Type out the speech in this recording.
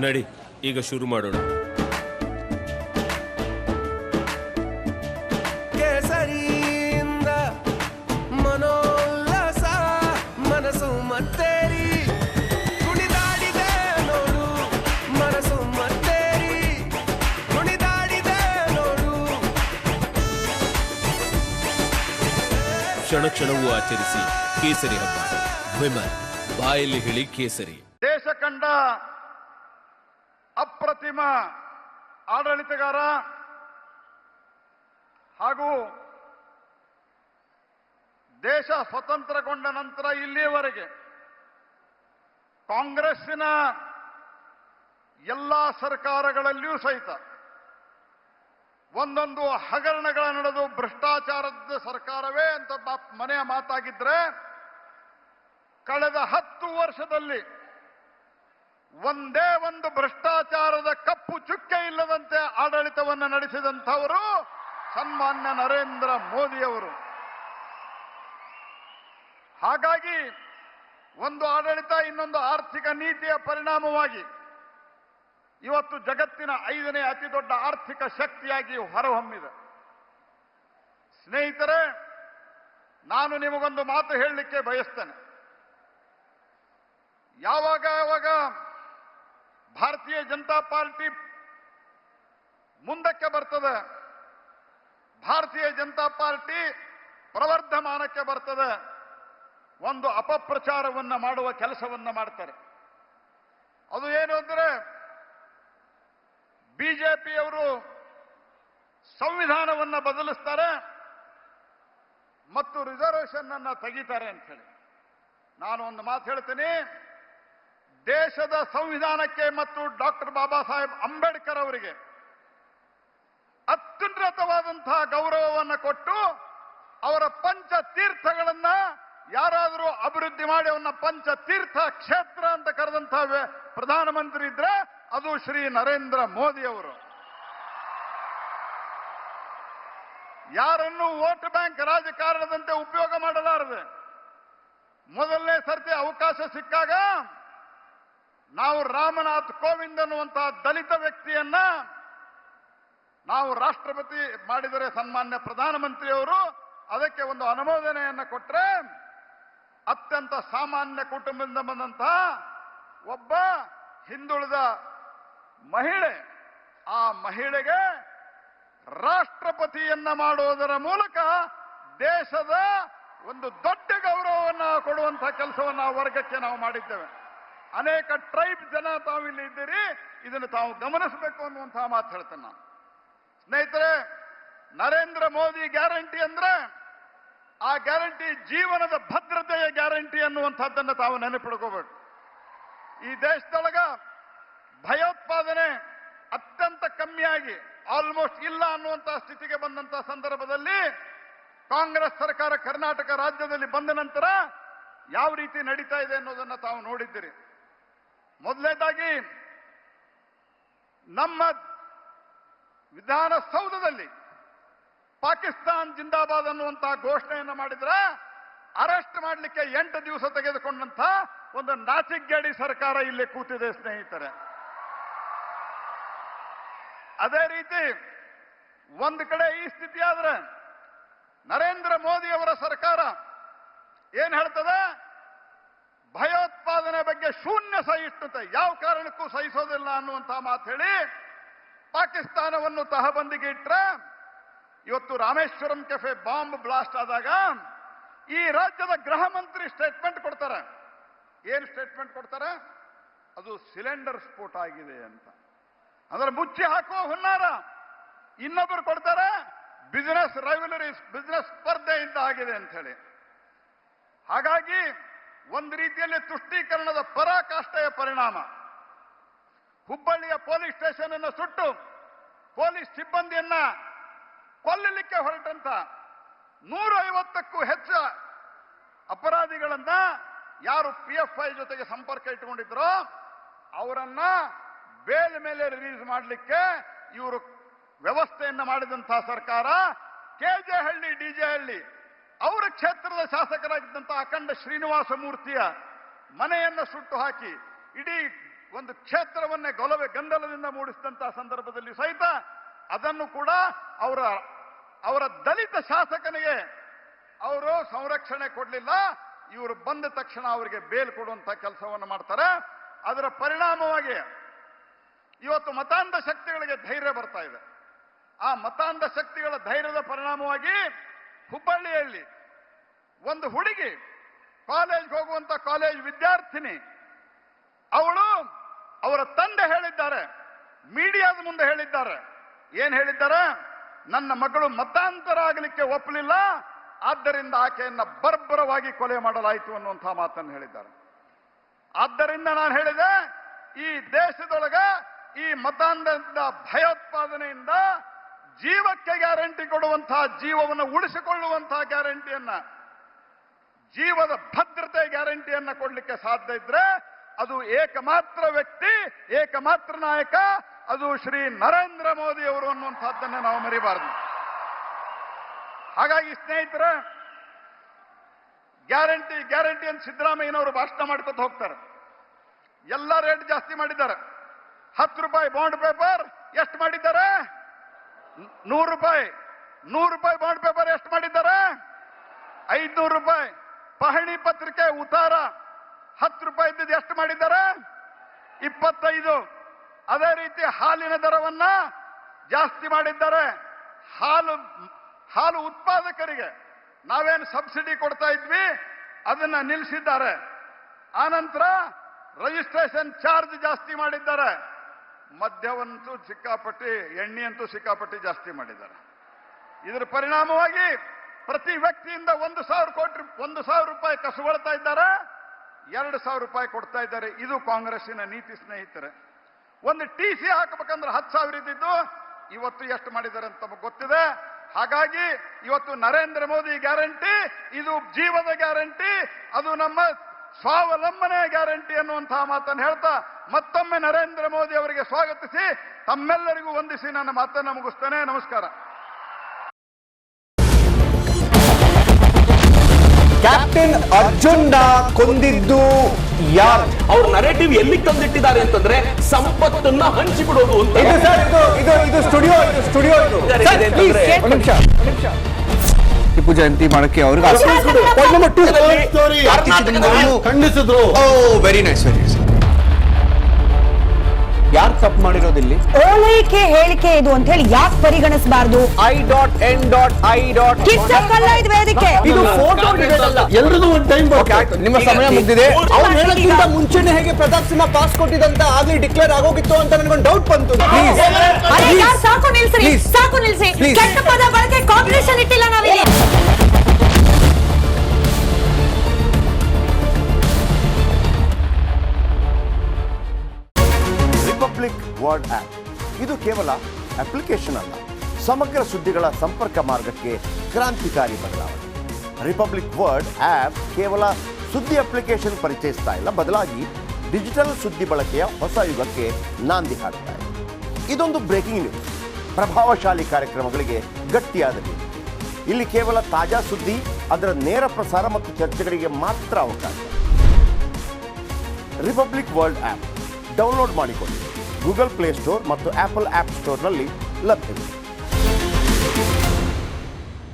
ನಡಿ ಈಗ ಶುರು ಮಾಡೋಣ. ಕೇಸರಿಯಿಂದ ಮನೋಲ್ಲಾಸ ಮನಸ್ಸು ಮತ್ತೇರಿ ಕುಣಿದಾಡಿದೆ ನೋಡು, ಮನಸ್ಸು ಮತ್ತೇರಿ ಕುಣಿದಾಡಿದೆ ನೋಡು. ಕ್ಷಣ ಕ್ಷಣವೂ ಆಚರಿಸಿ ಕೇಸರಿ ಹಬ್ಬ. ವಿಮಲ್ ಬಾಯಲ್ಲಿ ಹೇಳಿ ಕೇಸರಿ. ದೇಶ ಕಂಡ ಅಪ್ರತಿಮ ಆಡಳಿತಗಾರ ಹಾಗೂ ದೇಶ ಸ್ವತಂತ್ರಗೊಂಡ ನಂತರ ಇಲ್ಲಿಯವರೆಗೆ ಕಾಂಗ್ರೆಸ್ಸಿನ ಎಲ್ಲ ಸರ್ಕಾರಗಳಲ್ಲಿಯೂ ಸಹಿತ ಒಂದೊಂದು ಹಗರಣಗಳ ನಡೆದು ಭ್ರಷ್ಟಾಚಾರದ ಸರ್ಕಾರವೇ ಅಂತ ಮನೆಯ ಮಾತಾಗಿದ್ರೆ, ಕಳೆದ 10 ವರ್ಷದಲ್ಲಿ ಒಂದೇ ಒಂದು ಭ್ರಷ್ಟಾಚಾರದ ಕಪ್ಪು ಚುಕ್ಕೆ ಇಲ್ಲದಂತೆ ಆಡಳಿತವನ್ನು ನಡೆಸಿದಂಥವರು ಸನ್ಮಾನ್ಯ ನರೇಂದ್ರ ಮೋದಿಯವರು. ಹಾಗಾಗಿ ಒಂದು ಆಡಳಿತ ಇನ್ನೊಂದು ಆರ್ಥಿಕ ನೀತಿಯ ಪರಿಣಾಮವಾಗಿ ಇವತ್ತು ಜಗತ್ತಿನ 5ನೇ ಅತಿ ದೊಡ್ಡ ಆರ್ಥಿಕ ಶಕ್ತಿಯಾಗಿ ಹೊರಹೊಮ್ಮಿದೆ. ಸ್ನೇಹಿತರೆ, ನಾನು ನಿಮಗೊಂದು ಮಾತು ಹೇಳಲಿಕ್ಕೆ ಬಯಸ್ತೇನೆ. ಯಾವಾಗ ಭಾರತೀಯ ಜನತಾ ಪಾರ್ಟಿ ಮುಂದಕ್ಕೆ ಬರ್ತದೆ, ಭಾರತೀಯ ಜನತಾ ಪಾರ್ಟಿ ಪ್ರವರ್ಧಮಾನಕ್ಕೆ ಬರ್ತದೆ, ಒಂದು ಅಪಪ್ರಚಾರವನ್ನ ಮಾಡುವ ಕೆಲಸವನ್ನ ಮಾಡ್ತಾರೆ. ಅದು ಏನು ಅಂದರೆ, ಬಿಜೆಪಿಯವರು ಸಂವಿಧಾನವನ್ನ ಬದಲಿಸ್ತಾರೆ ಮತ್ತು ರಿಸರ್ವೇಶನ್ ಅನ್ನ ತೆಗಿತಾರೆ ಅಂತ ಹೇಳಿ. ನಾನು ಒಂದು ಮಾತು ಹೇಳ್ತೀನಿ, ದೇಶದ ಸಂವಿಧಾನಕ್ಕೆ ಮತ್ತು ಡಾಕ್ಟರ್ ಬಾಬಾ ಸಾಹೇಬ್ ಅಂಬೇಡ್ಕರ್ ಅವರಿಗೆ ಅತ್ಯುನ್ನತವಾದಂತಹ ಗೌರವವನ್ನು ಕೊಟ್ಟು ಅವರ ಪಂಚ ತೀರ್ಥಗಳನ್ನ ಯಾರಾದರೂ ಅಭಿವೃದ್ಧಿ ಮಾಡಿ ಅವನ್ನ ಪಂಚ ತೀರ್ಥ ಕ್ಷೇತ್ರ ಅಂತ ಕರೆದಂತಹ ಪ್ರಧಾನಮಂತ್ರಿ ಇದ್ರೆ ಅದು ಶ್ರೀ ನರೇಂದ್ರ ಮೋದಿ ಅವರು. ಯಾರನ್ನು ವೋಟ್ ಬ್ಯಾಂಕ್ ರಾಜಕಾರಣದಂತೆ ಉಪಯೋಗ ಮಾಡಲಾರದೆ ಮೊದಲನೇ ಸರ್ತಿ ಅವಕಾಶ ಸಿಕ್ಕಾಗ ನಾವು ರಾಮನಾಥ್ ಕೋವಿಂದ್ ಅನ್ನುವಂತಹ ದಲಿತ ವ್ಯಕ್ತಿಯನ್ನ ನಾವು ರಾಷ್ಟ್ರಪತಿ ಮಾಡಿದರೆ ಸನ್ಮಾನ್ಯ ಪ್ರಧಾನಮಂತ್ರಿಯವರು ಅದಕ್ಕೆ ಒಂದು ಅನುಮೋದನೆಯನ್ನ ಕೊಟ್ಟರೆ, ಅತ್ಯಂತ ಸಾಮಾನ್ಯ ಕುಟುಂಬದಿಂದ ಬಂದಂತಹ ಒಬ್ಬ ಹಿಂದುಳಿದ ಮಹಿಳೆ, ಆ ಮಹಿಳೆಗೆ ರಾಷ್ಟ್ರಪತಿಯನ್ನ ಮಾಡುವುದರ ಮೂಲಕ ದೇಶದ ಒಂದು ದೊಡ್ಡ ಗೌರವವನ್ನು ಕೊಡುವಂತಹ ಕೆಲಸವನ್ನು ಆ ವರ್ಗಕ್ಕೆ ನಾವು ಮಾಡಿದ್ದೇವೆ. ಅನೇಕ ಟ್ರೈಬ್ ಜನ ತಾವು ಇಲ್ಲಿ ಇದ್ದೀರಿ, ಇದನ್ನು ತಾವು ಗಮನಿಸಬೇಕು ಅನ್ನುವಂತಹ ಮಾತು ಹೇಳ್ತೇನೆ ನಾನು. ಸ್ನೇಹಿತರೆ, ನರೇಂದ್ರ ಮೋದಿ ಗ್ಯಾರಂಟಿ ಅಂದ್ರೆ ಆ ಗ್ಯಾರಂಟಿ ಜೀವನದ ಭದ್ರತೆಯ ಗ್ಯಾರಂಟಿ ಅನ್ನುವಂಥದ್ದನ್ನು ತಾವು ನೆನಪಿಡ್ಕೋಬೇಕು. ಈ ದೇಶದೊಳಗ ಭಯೋತ್ಪಾದನೆ ಅತ್ಯಂತ ಕಮ್ಮಿಯಾಗಿ ಆಲ್ಮೋಸ್ಟ್ ಇಲ್ಲ ಅನ್ನುವಂತಹ ಸ್ಥಿತಿಗೆ ಬಂದಂತಹ ಸಂದರ್ಭದಲ್ಲಿ ಕಾಂಗ್ರೆಸ್ ಸರ್ಕಾರ ಕರ್ನಾಟಕ ರಾಜ್ಯದಲ್ಲಿ ಬಂದ ನಂತರ ಯಾವ ರೀತಿ ನಡೀತಾ ಇದೆ ಅನ್ನೋದನ್ನ ತಾವು ನೋಡಿದ್ದೀರಿ. ಮೊದಲನೇದಾಗಿ ನಮ್ಮ ವಿಧಾನಸೌಧದಲ್ಲಿ ಪಾಕಿಸ್ತಾನ್ ಜಿಂದಾಬಾದ್ ಅನ್ನುವಂತಹ ಘೋಷಣೆಯನ್ನು ಮಾಡಿದ್ರೆ ಅರೆಸ್ಟ್ ಮಾಡಲಿಕ್ಕೆ 8 ದಿವಸ ತೆಗೆದುಕೊಂಡಂತ ಒಂದು ನಾಚಿಗೇಡಿ ಸರ್ಕಾರ ಇಲ್ಲಿ ಕೂತಿದೆ ಸ್ನೇಹಿತರೆ. ಅದೇ ರೀತಿ ಒಂದು ಕಡೆ ಈ ಸ್ಥಿತಿ ಆದ್ರೆ ನರೇಂದ್ರ ಮೋದಿ ಅವರ ಸರ್ಕಾರ ಏನ್ ಹೇಳ್ತದೆ, ಭಯೋತ್ಪಾದನೆ ಬಗ್ಗೆ ಶೂನ್ಯ ಸಹಿಷ್ಣುತೆ, ಯಾವ ಕಾರಣಕ್ಕೂ ಸಹಿಸೋದಿಲ್ಲ ಅನ್ನುವಂತಹ ಮಾತು ಹೇಳಿ ಪಾಕಿಸ್ತಾನವನ್ನು ತಹಬಂದಿಗೆ ಇಟ್ರೆ, ಇವತ್ತು ರಾಮೇಶ್ವರಂ ಕೆಫೆ ಬಾಂಬ್ ಬ್ಲಾಸ್ಟ್ ಆದಾಗ ಈ ರಾಜ್ಯದ ಗೃಹ ಮಂತ್ರಿ ಸ್ಟೇಟ್ಮೆಂಟ್ ಕೊಡ್ತಾರೆ. ಏನು ಸ್ಟೇಟ್ಮೆಂಟ್ ಕೊಡ್ತಾರೆ? ಅದು ಸಿಲಿಂಡರ್ ಸ್ಫೋಟ ಆಗಿದೆ ಅಂತ. ಅದರ ಮುಚ್ಚಿ ಹಾಕುವ ಹುನ್ನಾರ. ಇನ್ನೊಬ್ಬರು ಕೊಡ್ತಾರೆ, ಬಿಸಿನೆಸ್ ರೈವಲರೀಸ್, ಬಿಸಿನೆಸ್ ಸ್ಪರ್ಧೆಯಿಂದ ಆಗಿದೆ ಅಂತ ಹೇಳಿ. ಹಾಗಾಗಿ ಒಂದು ರೀತಿಯಲ್ಲಿ ತುಷ್ಟೀಕರಣದ ಪರಾಕಾಷ್ಠೆಯ ಪರಿಣಾಮ. ಹುಬ್ಬಳ್ಳಿಯ ಪೊಲೀಸ್ ಸ್ಟೇಷನ್ ಅನ್ನು ಸುಟ್ಟು ಪೊಲೀಸ್ ಸಿಬ್ಬಂದಿಯನ್ನ ಕೊಲ್ಲಲಿಕ್ಕೆ ಹೊರಟಂತ 150ಕ್ಕೂ ಹೆಚ್ಚು ಅಪರಾಧಿಗಳನ್ನ ಯಾರು PFI ಜೊತೆಗೆ ಸಂಪರ್ಕ ಇಟ್ಟುಕೊಂಡಿದ್ರೋ ಅವರನ್ನ ಬೇಲ್ ಮೇಲೆ ರಿಲೀಸ್ ಮಾಡಲಿಕ್ಕೆ ಇವರು ವ್ಯವಸ್ಥೆಯನ್ನ ಮಾಡಿದಂತಹ ಸರ್ಕಾರ. KJ ಹಳ್ಳಿ, DJ ಹಳ್ಳಿ ಅವರ ಕ್ಷೇತ್ರದ ಶಾಸಕರಾಗಿದ್ದಂತಹ ಅಖಂಡ ಶ್ರೀನಿವಾಸ ಮೂರ್ತಿಯ ಮನೆಯನ್ನು ಸುಟ್ಟು ಹಾಕಿ ಇಡೀ ಒಂದು ಕ್ಷೇತ್ರವನ್ನೇ ಗಂದಲದಿಂದ ಮೂಡಿಸಿದಂತಹ ಸಂದರ್ಭದಲ್ಲಿ ಸಹಿತ ಅದನ್ನು ಕೂಡ ಅವರ ದಲಿತ ಶಾಸಕನಿಗೆ ಅವರು ಸಂರಕ್ಷಣೆ ಕೊಡಲಿಲ್ಲ. ಇವರು ಬಂದ ತಕ್ಷಣ ಅವರಿಗೆ ಬೇಲ್ ಕೊಡುವಂತ ಕೆಲಸವನ್ನು ಮಾಡ್ತಾರೆ. ಅದರ ಪರಿಣಾಮವಾಗಿ ಇವತ್ತು ಮತಾಂಧ ಶಕ್ತಿಗಳಿಗೆ ಧೈರ್ಯ ಬರ್ತಾ ಇದೆ. ಆ ಮತಾಂಧ ಶಕ್ತಿಗಳ ಧೈರ್ಯದ ಪರಿಣಾಮವಾಗಿ ಹುಬ್ಬಳ್ಳಿಯಲ್ಲಿ ಒಂದು ಹುಡುಗಿ ಕಾಲೇಜ್ಗೆ ಹೋಗುವಂತ ಕಾಲೇಜ್ ವಿದ್ಯಾರ್ಥಿನಿ ಅವರ ತಂದೆ ಹೇಳಿದ್ದಾರೆ, ಮೀಡಿಯಾದ ಮುಂದೆ ಹೇಳಿದ್ದಾರೆ. ಏನ್ ಹೇಳಿದ್ದಾರೆ? ನನ್ನ ಮಗಳು ಮತಾಂತರ ಆಗಲಿಕ್ಕೆ ಒಪ್ಪಲಿಲ್ಲ, ಆದ್ದರಿಂದ ಆಕೆಯನ್ನ ಬರ್ಬರವಾಗಿ ಕೊಲೆ ಮಾಡಲಾಯಿತು ಅನ್ನುವಂತಹ ಮಾತನ್ನು ಹೇಳಿದ್ದಾರೆ. ಆದ್ದರಿಂದ ನಾನು ಹೇಳಿದೆ, ಈ ದೇಶದೊಳಗ ಈ ಮತಾಂಧದ ಭಯೋತ್ಪಾದನೆಯಿಂದ ಜೀವಕ್ಕೆ ಗ್ಯಾರಂಟಿ ಕೊಡುವಂತಹ, ಜೀವವನ್ನು ಉಳಿಸಿಕೊಳ್ಳುವಂತಹ ಗ್ಯಾರಂಟಿಯನ್ನ, ಜೀವದ ಭದ್ರತೆ ಗ್ಯಾರಂಟಿಯನ್ನ ಕೊಡ್ಲಿಕ್ಕೆ ಸಾಧ್ಯ ಇದ್ರೆ ಅದು ಏಕಮಾತ್ರ ವ್ಯಕ್ತಿ, ಏಕಮಾತ್ರ ನಾಯಕ, ಅದು ಶ್ರೀ ನರೇಂದ್ರ ಮೋದಿ ಅವರು ಅನ್ನುವಂಥದ್ದನ್ನು ನಾವು ಮರಿಬಾರದು. ಹಾಗಾಗಿ ಸ್ನೇಹಿತರ, ಗ್ಯಾರಂಟಿ ಅಂತ ಸಿದ್ದರಾಮಯ್ಯನವರು ಭಾಷಣ ಮಾಡ್ಕೊತ ಹೋಗ್ತಾರೆ. ಎಲ್ಲ ರೇಟ್ ಜಾಸ್ತಿ ಮಾಡಿದ್ದಾರೆ. 10 ರೂಪಾಯಿ ಬಾಂಡ್ ಪೇಪರ್ ಎಷ್ಟು ಮಾಡಿದ್ದಾರೆ? 100 ರೂಪಾಯಿ. 100 ರೂಪಾಯಿ ಬಾಂಡ್ ಪೇಪರ್ ಎಷ್ಟು ಮಾಡಿದ್ದಾರೆ? 500 ರೂಪಾಯಿ. ಪಹಣಿ ಪತ್ರಿಕೆ ಉತ್ತಾರ 10 ರೂಪಾಯಿ ಇದ್ದದ್ದು ಎಷ್ಟು ಮಾಡಿದ್ದಾರೆ? 25. ಅದೇ ರೀತಿ ಹಾಲಿನ ದರವನ್ನ ಜಾಸ್ತಿ ಮಾಡಿದ್ದಾರೆ. ಹಾಲು ಉತ್ಪಾದಕರಿಗೆ ನಾವೇನು ಸಬ್ಸಿಡಿ ಕೊಡ್ತಾ ಇದ್ವಿ ಅದನ್ನ ನಿಲ್ಲಿಸಿದ್ದಾರೆ. ಆನಂತರ ರಿಜಿಸ್ಟ್ರೇಷನ್ ಚಾರ್ಜ್ ಜಾಸ್ತಿ ಮಾಡಿದ್ದಾರೆ. ಮದ್ಯವಂತೂ ಸಿಕ್ಕಾಪಟ್ಟಿ, ಎಣ್ಣೆಯಂತೂ ಸಿಕ್ಕಾಪಟ್ಟಿ ಜಾಸ್ತಿ ಮಾಡಿದ್ದಾರೆ. ಇದರ ಪರಿಣಾಮವಾಗಿ ಪ್ರತಿ ವ್ಯಕ್ತಿಯಿಂದ 1,000 ರೂಪಾಯಿ ಕಸುಗೊಳ್ತಾ ಇದ್ದಾರೆ, 2,000 ರೂಪಾಯಿ ಕೊಡ್ತಾ ಇದ್ದಾರೆ. ಇದು ಕಾಂಗ್ರೆಸ್ಸಿನ ನೀತಿ ಸ್ನೇಹಿತರೆ. ಒಂದು TC ಹಾಕಬೇಕಂದ್ರೆ 10,000 ಇದ್ದಿದ್ದು ಇವತ್ತು ಎಷ್ಟು ಮಾಡಿದ್ದಾರೆ ಅಂತ ನಮಗೆ ಗೊತ್ತಿದೆ. ಹಾಗಾಗಿ ಇವತ್ತು ನರೇಂದ್ರ ಮೋದಿ ಗ್ಯಾರಂಟಿ ಇದು ಜೀವದ ಗ್ಯಾರಂಟಿ, ಅದು ನಮ್ಮ ಸ್ವಾವಲಂಬನೆ ಗ್ಯಾರಂಟಿ ಅನ್ನುವಂತಹ ಮಾತನ್ನು ಹೇಳ್ತಾ ಮತ್ತೊಮ್ಮೆ ನರೇಂದ್ರ ಮೋದಿ ಅವರಿಗೆ ಸ್ವಾಗತಿಸಿ ತಮ್ಮೆಲ್ಲರಿಗೂ ವಂದಿಸಿ ನನ್ನ ಮಾತನ್ನು ಮುಗಿಸ್ತೇನೆ. ನಮಸ್ಕಾರ. ಕ್ಯಾಪ್ಟನ್ ಅರ್ಜುನ್ ಕೊಂದಿದ್ದು ಯಾರು? ಅವ್ರ ನರೇಟಿವ್ ಎಲ್ಲಿ ತಂದಿಟ್ಟಿದ್ದಾರೆ ಅಂತಂದ್ರೆ ಸಂಪತ್ತನ್ನ ಹಂಚಿಬಿಡೋದು ಅಂತ. ಇದು ಸ್ಟುಡಿಯೋ ಟಿಪ್ಪು ಜಯಂತಿ ಮಾಡಕ್ಕೆ ಅವ್ರಿಗೆ ಖಂಡಿಸಿದ್ರು. Very nice. ಯಾರು ತಪ್ಪು ಮಾಡಿರೋದಿಲ್ಲಿ? ಓಲೈಕೆ ಹೇಳಿಕೆ ಇದು ಅಂತ ಹೇಳಿ ಯಾಕೆ ಪರಿಗಣಿಸಬಾರದು? ಕಿಚ್ಚಕ್ಕಲ್ಲ ವೇದಿಕೆ. ಇದು ಫೋಟೋ ಎಲ್ಲರದು ಒಂದು ಟೈಮ್. ನಿಮ್ಮ ಸಮಯ ಮುಗಿದಿದೆ. ಅವ್ರು ಹೇಳೋಕ್ಕಿಂತ ಮುಂಚೆನೆ ಹೇಗೆ ಪ್ರತಾಪ್ ಸಿಂಹ ಪಾಸ್ ಕೊಟ್ಟಿದಂತ ಆಗ್ಲಿ ಡಿಕ್ಲೇರ್ ಆಗೋಗಿತ್ತು ಅಂತ ನನಗೊಂದು ಡೌಟ್ ಬಂತು. ಸಾಕು ನಿಲ್ಸಿ. ಕೆಟ್ಟ ಪದ ಬಳಕೆ ಕಾಂಬಿನೇಷನ್ ಇಟ್ಟಿಲ್ಲ ನಾವಿಲ್ಲಿ. ರಿಪಬ್ಲಿಕ್ ವರ್ಡ್ ಆಪ್ ಇದು ಕೇವಲ ಅಪ್ಲಿಕೇಶನ್ ಅಲ್ಲ, ಸಮಗ್ರ ಸುದ್ದಿಗಳ ಸಂಪರ್ಕ ಮಾರ್ಗಕ್ಕೆ ಕ್ರಾಂತಿಕಾರಿ ಬದಲಾವಣೆ. ರಿಪಬ್ಲಿಕ್ ವರ್ಡ್ ಆಪ್ ಕೇವಲ ಸುದ್ದಿ ಅಪ್ಲಿಕೇಶನ್ ಪರಿಚಯಿಸ್ತಾ ಇಲ್ಲ, ಬದಲಾಗಿ ಡಿಜಿಟಲ್ ಸುದ್ದಿ ಬಳಕೆಯ ಹೊಸ ಯುಗಕ್ಕೆ ನಾಂದಿ ಹಾಡ್ತಾ ಇದೆ. ಇದೊಂದು ಬ್ರೇಕಿಂಗ್ ನ್ಯೂಸ್, ಪ್ರಭಾವಶಾಲಿ ಕಾರ್ಯಕ್ರಮಗಳಿಗೆ ಗಟ್ಟಿಯಾದ ನ್ಯೂಸ್. ಇಲ್ಲಿ ಕೇವಲ ತಾಜಾ ಸುದ್ದಿ, ಅದರ ನೇರ ಪ್ರಸಾರ ಮತ್ತು ಚರ್ಚೆಗಳಿಗೆ ಮಾತ್ರ ಅವಕಾಶ. ರಿಪಬ್ಲಿಕ್ ವರ್ಲ್ಡ್ ಆಪ್ ಡೌನ್ಲೋಡ್ ಮಾಡಿಕೊಳ್ಳಿ. ಗೂಗಲ್ ಪ್ಲೇ ಸ್ಟೋರ್ ಮತ್ತು ಆಪಲ್ ಆಪ್ ಸ್ಟೋರ್ನಲ್ಲಿ ಲಭ್ಯವಿದೆ.